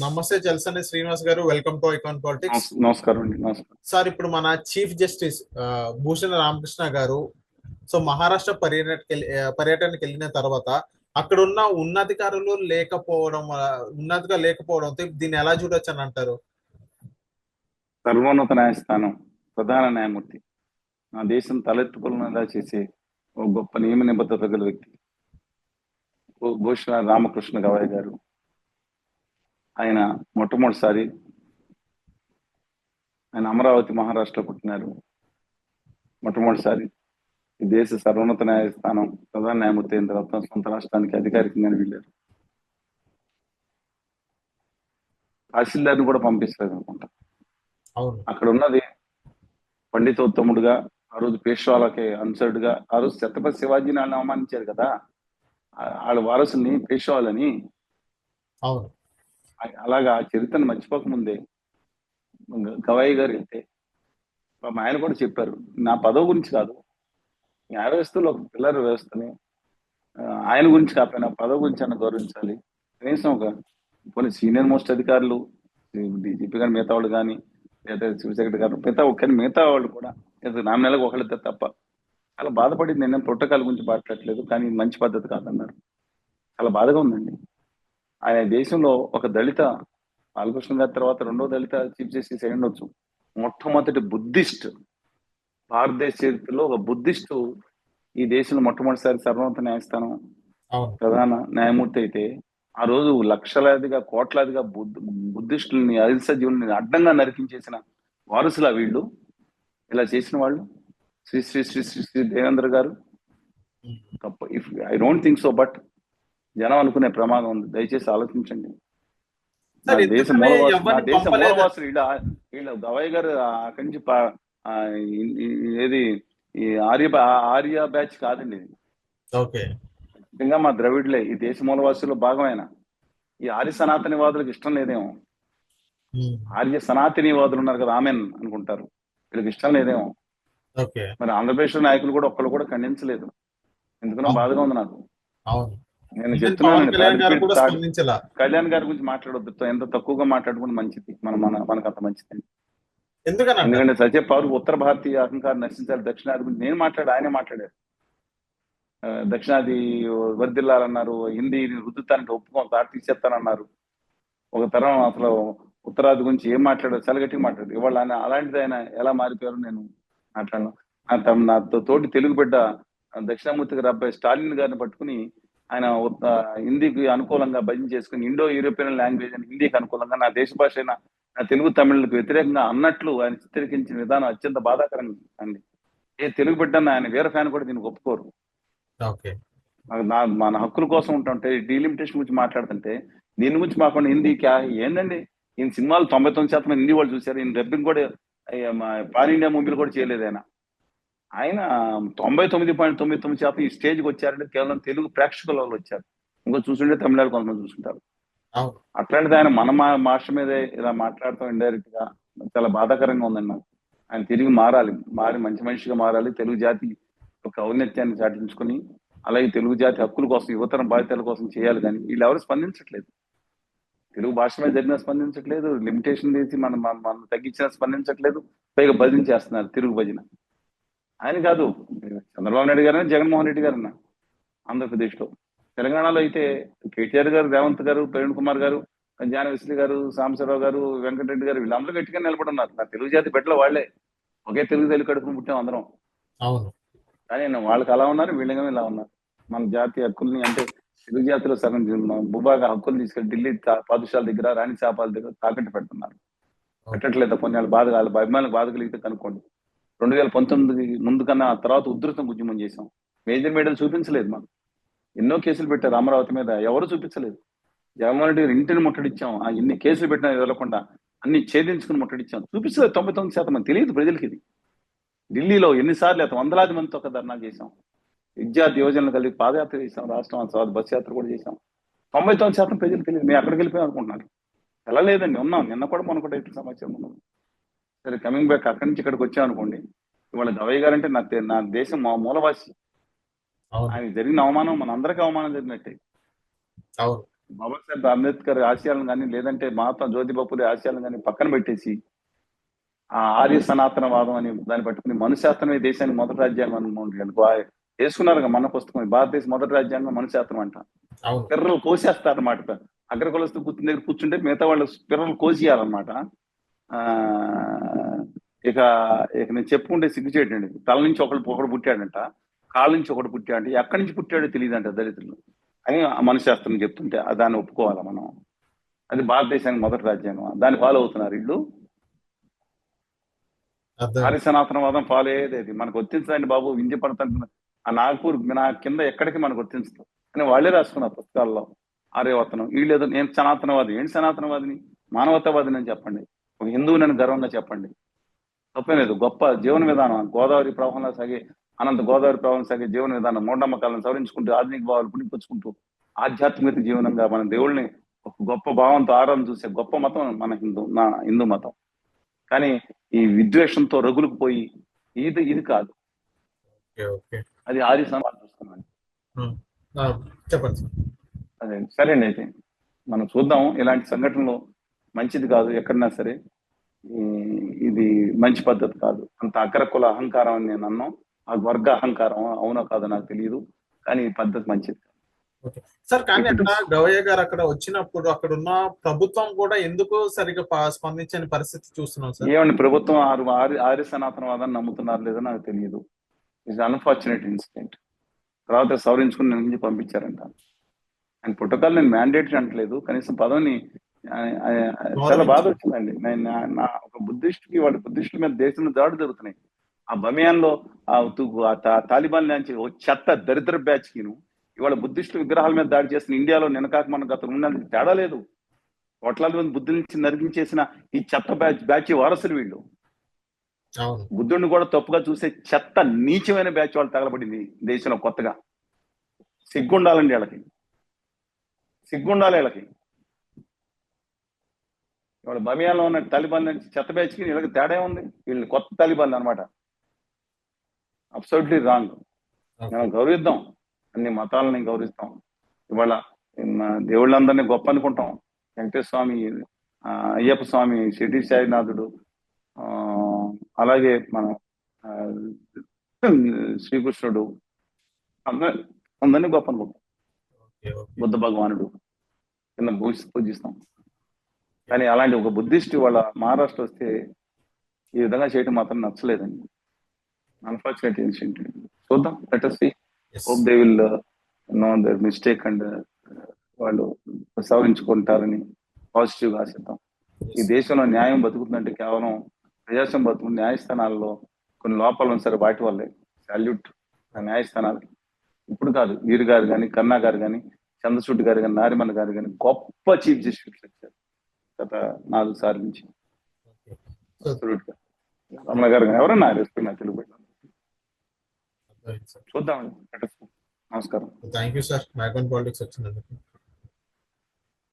నమస్తే జల్సని శ్రీనివాస్ గారు, welcome to icon politics. నమస్కారం అండి. నమస్కారం. సార్, ఇప్పుడు మన చీఫ్ జస్టిస్ భూషణ రామకృష్ణ గారు మహారాష్ట్ర పర్యటనకి వెళ్ళిన తర్వాత అక్కడ ఉన్న ఉన్నధికారులు ఉన్నతిగా లేకపోవడంతో దీన్ని ఎలా చూడొచ్చు అని అంటారు? సర్వోన్నత న్యాయస్థానం ప్రధాన న్యాయమూర్తి నా దేశం తలెత్తుకునేలా చేసే ఒక గొప్ప నియమ నిబద్ధత గల వ్యక్తి భూషణ రామకృష్ణ గవాయ్ గారు. ఆయన మొట్టమొదటిసారి ఆయన అమరావతి మహారాష్ట్ర పుట్టినారు. మొట్టమొదటిసారి ఈ దేశ సర్వోన్నత న్యాయస్థానం ప్రధాన న్యాయమూర్తి అయిన తర్వాత సొంత రాష్ట్రానికి అధికారికంగా వెళ్ళారు. తహసీల్దార్ని కూడా పంపిస్తారు అనుకుంటా. అక్కడ ఉన్నది పండితోత్తముడుగా, ఆ రోజు పేష్వాలకి అన్సర్డ్గా, ఆ రోజు ఛత్రపతి శివాజీని వాళ్ళని అవమానించారు కదా, వాళ్ళ వారసుల్ని పేష్వాలని. అలాగా చరిత్రను మర్చిపోకముందే గవాయి గారు వెళ్తే ఆయన కూడా చెప్పారు, నా పదవి గురించి కాదు, న్యాయ వ్యవస్థలో ఒక పిల్లర్ వ్యవస్థని ఆయన గురించి కాకపోయినా పదవి గురించి అన్న గౌరవించాలి. కనీసం ఒక కొన్ని సీనియర్ మోస్ట్ అధికారులు, డీజీపీ గారు, మిగతా వాళ్ళు కానీ, లేదా చీఫ్ సెక్రటరీ గారు, మిగతా వాళ్ళు కూడా నా నెలకు ఒకళ్ళిద్దరు తప్ప. చాలా బాధపడింది. నేను ప్రోటోకాల్ గురించి మాట్లాడట్లేదు, కానీ మంచి పద్ధతి కాదన్నారు. చాలా బాధగా ఉందండి. ఆయన దేశంలో ఒక దళిత, బాలకృష్ణ గారి తర్వాత రెండో దళిత చీఫ్ జస్టిస్ అయి ఉండొచ్చు. మొట్టమొదటి బుద్ధిస్ట్, భారతదేశ చరిత్రలో ఒక బుద్ధిస్టు ఈ దేశంలో మొట్టమొదటిసారి సర్వోన్నత న్యాయస్థానం ప్రధాన న్యాయమూర్తి అయితే, ఆ రోజు లక్షలాదిగా కోట్లాదిగా బుద్ధిస్టులని, అహింస జీవుల్ని అడ్డంగా నరికించేసిన వారసులా వీళ్ళు, ఇలా చేసిన వాళ్ళు శ్రీ శ్రీ శ్రీ శ్రీ శ్రీ దేవేంద్ర గారు. If I don't think so, but జనం అనుకునే ప్రమాదం ఉంది. దయచేసి ఆలోచించండి. దేశ మూలవాసులు వీళ్ళ గవాయి గారు అక్కడి నుంచి ఏది ఈ ఆర్య బ్యాచ్ కాదండి ఇది. నిజంగా మా ద్రవిడ్లే ఈ దేశ మూలవాసుల్లో భాగమైన ఈ ఆర్య సనాతనివాదులకు ఇష్టం లేదేమో. ఆర్య సనాతనివాదులు ఉన్నారు కదా, ఆమెన్ అనుకుంటారు, వీళ్ళకి ఇష్టం లేదేమో. మరి ఆంధ్రప్రదేశ్ నాయకులు కూడా ఒక్కళ్ళు కూడా ఖండించలేదు. ఎందుకనో బాధగా ఉంది నాకు. నేను చెప్తున్నాను, కళ్యాణ్ గారి గురించి మాట్లాడొద్దు, ఎంత తక్కువగా మాట్లాడుకుంటే మంచిది, మనకు అంత మంచిది. ఎందుకంటే సత్య పౌరు ఉత్తర భారతీయ అహంకారం నశించాలి, దక్షిణాది గురించి నేను ఆయనే మాట్లాడారు. దక్షిణాది వర్దిల్లాలన్నారు, హిందీని రుద్దుతానికి ఒప్పుకోని దాటి తీసేస్తానన్నారు. ఒక తరం అసలు ఉత్తరాది గురించి ఏం మాట్లాడారు, చలగట్టిగా మాట్లాడారు. ఇవాళ ఆయన అలాంటిది ఆయన ఎలా మారిపోయారు నేను మాట్లాడను. నా తోటి తెలుగు బిడ్డ దక్షిణామూర్తి గారి అబ్బాయి స్టాలిన్ గారిని పట్టుకుని ఆయన హిందీకి అనుకూలంగా భజన చేసుకుని ఇండో యూరోపియన్ లాంగ్వేజ్ అని హిందీకి అనుకూలంగా నా దేశ భాష అయిన నా తెలుగు తమిళకు వ్యతిరేకంగా అన్నట్లు ఆయన చిత్రీకరించిన విధానం అత్యంత బాధాకరంగా అండి. ఏ తెలుగు బిడ్డన్న ఆయన వీర ఫ్యాన్ కూడా దీనికి ఒప్పుకోరు. మన హక్కుల కోసం ఉంటుంటే డీలిమిటేషన్ గురించి మాట్లాడుతుంటే దీని గురించి మాకుండా హిందీ ఏందండి, ఈయన సినిమాలు 99% హిందీ వాళ్ళు చూశారు. ఈయన డబ్బింగ్ కూడా పాన్ ఇండియా మూవీలు కూడా చేయలేదు. ఆయన 99.99% ఈ స్టేజ్కి వచ్చారంటే కేవలం తెలుగు ప్రేక్షకుల వాళ్ళు వచ్చారు. ఇంకో చూసుంటే తమిళ కొంతమంది చూసుకుంటారు. అట్లాంటిది ఆయన మన భాష మీదే ఇలా మాట్లాడతాం ఇండైరెక్ట్ గా చాలా బాధాకరంగా ఉందండి నాకు. ఆయన తిరిగి మారి మంచి మనిషిగా మారాలి. తెలుగు జాతి ఒక ఔన్నత్యాన్ని చాటించుకుని అలాగే తెలుగు జాతి హక్కుల కోసం, యువతరం బాధ్యతల కోసం చేయాలి. కానీ వీళ్ళు ఎవరు స్పందించట్లేదు. తెలుగు భాష మీద జరిగినా స్పందించట్లేదు, లిమిటేషన్ తీసి మనం తగ్గించినా స్పందించట్లేదు, పైగా భజన చేస్తున్నారు, తిరుగు భజన. ఆయన కాదు, చంద్రబాబు నాయుడు గారైనా జగన్మోహన్ రెడ్డి గారన్నా ఆంధ్రప్రదేశ్ లో. తెలంగాణలో అయితే కేటీఆర్ గారు, రేవంత్ గారు, ప్రవీణ్ కుమార్ గారు, జానవిశ్రీ గారు, సాంబశివరావు గారు, వెంకటరెడ్డి గారు, వీళ్ళందరూ గట్టిగా నిలబడున్నారు. నా తెలుగు జాతి బిడ్డలు వాళ్లే, ఒకే తెలుగు కడుపును పుట్టాం అందరం. కానీ వాళ్ళకి అలా ఉన్నారు, వీళ్ళగా ఇలా ఉన్నారు. మన జాతి హక్కుల్ని, అంటే తెలుగు జాతిలో సగం భూభాగ హక్కులు తీసుకెళ్లి ఢిల్లీ పాదుషాల దగ్గర, రాణి శాపాల దగ్గర తాకట్టు పెడుతున్నారు. పెట్టట్లేదు కొన్ని బాధ, వాళ్ళ అభిమానులకు బాధ కలిగితే కనుక్కోండి. 2019 ముందు కన్నా ఆ తర్వాత ఉధృతం ఉద్యమం చేశాం. మేజర్ మీడియాలు చూపించలేదు. మనం ఎన్నో కేసులు పెట్టారు అమరావతి మీద, ఎవరు చూపించలేదు. జగన్మోహన్ రెడ్డి గారు ఇంటిని ముట్టడిచ్చాం, ఆ ఎన్ని కేసులు పెట్టినా వదలకుండా అన్ని ఛేదించుకుని ముట్టడిచ్చాం. చూపించలేదు 99%. తెలియదు ప్రజలకి ఇది. ఢిల్లీలో ఎన్నిసార్లు వందలాది మందితో ఒక ధర్నా చేశాం, విద్యార్థి యువజనులు కలిగి పాదయాత్ర చేశాం, రాష్ట్రం బస్సు యాత్ర కూడా చేశాం. 99% ప్రజలు తెలియదు. మేము అక్కడికి వెళ్ళిపోయాం అనుకుంటున్నారు. ఎలా లేదండి, ఉన్నాం. నిన్న కూడా మన కూడా ఎటు సమాచారం ఉన్నాం. సరే, కమింగ్ బ్యాక్, అక్కడి నుంచి ఇక్కడికి వచ్చాం అనుకోండి. ఇవాళ గవయ్య గారు అంటే నా దేశం మూలవాసి. ఆయన జరిగిన అవమానం మన అందరికీ అవమానం జరిగినట్టే. బాబాసాహెబ్ అంబేద్కర్ ఆశయాలను కానీ లేదంటే మహాత్మా జ్యోతిబా ఫులే ఆశయాలను కానీ పక్కన పెట్టేసి ఆ ఆర్య సనాతనవాదం అని దాన్ని పట్టుకుని మనుశాస్త్రమే దేశానికి మొదటి రాజ్యాంగం అనుకుంటున్నాను వేసుకున్నారు మన పుస్తకం భారతదేశ మొదటి రాజ్యాంగం మనుశాస్త్రం అంట. అవును. పిర్రలు కోసేస్తారన్నమాట. అగ్రకులస్తు కూర్చుని దగ్గర కూర్చుంటే మిగతా వాళ్ళు పిర్రలు కోసేయాలన్నమాట. ఆ ఇక ఇక నేను చెప్పుకుంటే సిగ్గుచేటండి. తల నుంచి ఒకడు పుట్టాడంట, కాళ్ళ నుంచి ఒకడు పుట్టాడంటే ఎక్కడి నుంచి పుట్టాడో తెలియదంట దళితులు అని మనుశాస్త్రం చెప్తుంటే దాన్ని ఒప్పుకోవాలా మనం? అది భారతదేశానికి మొదటి రాజ్యాంగం, దాన్ని ఫాలో అవుతున్నారు వీళ్ళు. ఆర్య సనాతనవాదం ఫాలో అయ్యేది మనకు వర్తించదండి బాబు. వింధ్య పడతాను ఆ నాగపూర్ నా కింద ఎక్కడికి మనకు వర్తించదు అని వాళ్ళే రాసుకున్నారు పుస్తకాల్లో. ఆర్యవర్తనం వీళ్ళు ఏదో నేను సనాతనవాది. ఏంటి సనాతనవాదిని? మానవతావాదిని అని చెప్పండి. ఒక హిందువుని గర్వంగా చెప్పండి, తప్పేం లేదు. గొప్ప జీవన విధానం, గోదావరి ప్రవాహంలో సాగే అనంత గోదావరి ప్రవాహం సాగే జీవన విధానం, మూఢనమ్మకాలను సవరించుకుంటూ ఆధునిక భావాలు పుణిపుచ్చుకుంటూ ఆధ్యాత్మిక జీవనంగా మన దేవుళ్ళని ఒక గొప్ప భావంతో ఆరాధన చూసే గొప్ప మతం మన హిందూ మతం. కానీ ఈ విద్వేషంతో రగులుకు పోయి ఇది కాదు. అది ఆర్య సమాజం చూస్తున్నాను. చెప్పండి. అదే సరే అండి. అయితే మనం చూద్దాం, ఇలాంటి సంఘటనలు మంచిది కాదు ఎక్కడన్నా సరే. ఇది మంచి పద్ధతి కాదు. అంత అగ్రకుల అహంకారం అని నేను అన్నాం. ఆ వర్గ అహంకారం అవునో కాదో నాకు తెలియదు, కానీ ఈ పద్ధతి మంచిది. సార్ కానీ అక్కడ గవయ్య గారు అక్కడ వచ్చినప్పుడు అక్కడ ఉన్న ప్రభుత్వం కూడా ఎందుకు సరిగ్గా స్పందించని పరిస్థితి చూస్తున్నాం సార్. ఏమండి ప్రభుత్వం ఆర్య సనాతనవాదాన్ని నమ్ముతున్నారు లేదో నాకు తెలియదు. It's unfortunate incident. తర్వాత సవరించుకుని నుంచి పంపించారంట. ఆయన పుట్టకాలు నేను మ్యాండేటరీ అంటలేదు, కనీసం పదవిని చాలా బాధ వచ్చిందండి. నేను నా ఒక బుద్ధిస్టుకి వాడి బుద్ధిస్టుల మీద దేశంలో దాడులు జరుగుతున్నాయి. ఆ బమియాన్లో తాలిబాన్ నుంచి చెత్త దరిద్ర బ్యాచ్ కిను ఇవాళ బుద్ధిస్టుల విగ్రహాల మీద దాడి చేసిన ఇండియాలో నిన్నకాక మన గత ఉన్నందుకు తేడా లేదు. కోట్లాది మంది బుద్ధుల నుంచి నరికించేసిన ఈ చెత్త బ్యాచ్ వారసులు వీళ్ళు. బుద్ధుడిని కూడా తప్పుగా చూసే చెత్త నీచమైన బ్యాచ్ వాళ్ళు తగలబడింది దేశంలో కొత్తగా. సిగ్గుండాలండి వీళ్ళకి, సిగ్గుండాలి వీళ్ళకి. ఇవాళ బమియాలో ఉన్న తాలిబాన్ నుంచి చెత్త బ్యాచ్కి వీళ్ళకి తేడా ఉంది. వీళ్ళు కొత్త తాలిబాన్ అనమాట. Absolutely wrong. మనం గౌరవిద్దాం, అన్ని మతాలని గౌరవిస్తాం. ఇవాళ దేవుళ్ళందరినీ గొప్ప అనుకుంటాం. వెంకటేశ్వర స్వామి, అయ్యప్ప స్వామి, షిరిడి సాయినాథుడు, అలాగే మన శ్రీకృష్ణుడు, అందరినీ గొప్ప అనుకుంటాం. బుద్ధ భగవానుడు కింద పూజిస్తాం. కానీ అలాంటి ఒక బుద్ధిస్ట్ వాళ్ళ మహారాష్ట్ర వస్తే ఈ విధంగా చేయడం మాత్రం నచ్చలేదండి. Unfortunate incident. చూద్దాం, let us see. Hope they will know their mistake and వాళ్ళు సవరించుకుంటారని పాజిటివ్గా ఆశిద్దాం. ఈ దేశంలో న్యాయం బతుకుతుందంటే కేవలం ప్రజాస్వామ్యం బతుకుతుంది. న్యాయస్థానాల్లో కొన్ని లోపాలు సరే వాటి వల్లే. సాల్యూట్ న్యాయస్థానాలకి. ఇప్పుడు కాదు, వీరు గారు కానీ, కన్నా గారు కానీ, చంద్రచూడ్ గారు కానీ, నారిమన్ గారు కానీ గొప్ప చీఫ్ జస్టిస్ వచ్చారు గత 4 సార్లు నుంచి. రమణ గారు కానీ ఎవరన్నా రెస్పెక్ట్ తెలుగు పెట్టారు. చూద్దామండి. నమస్కారం. Thank you sir. మ్యాగ్వన్ పాలిటిక్స్ వచ్చినందుకు.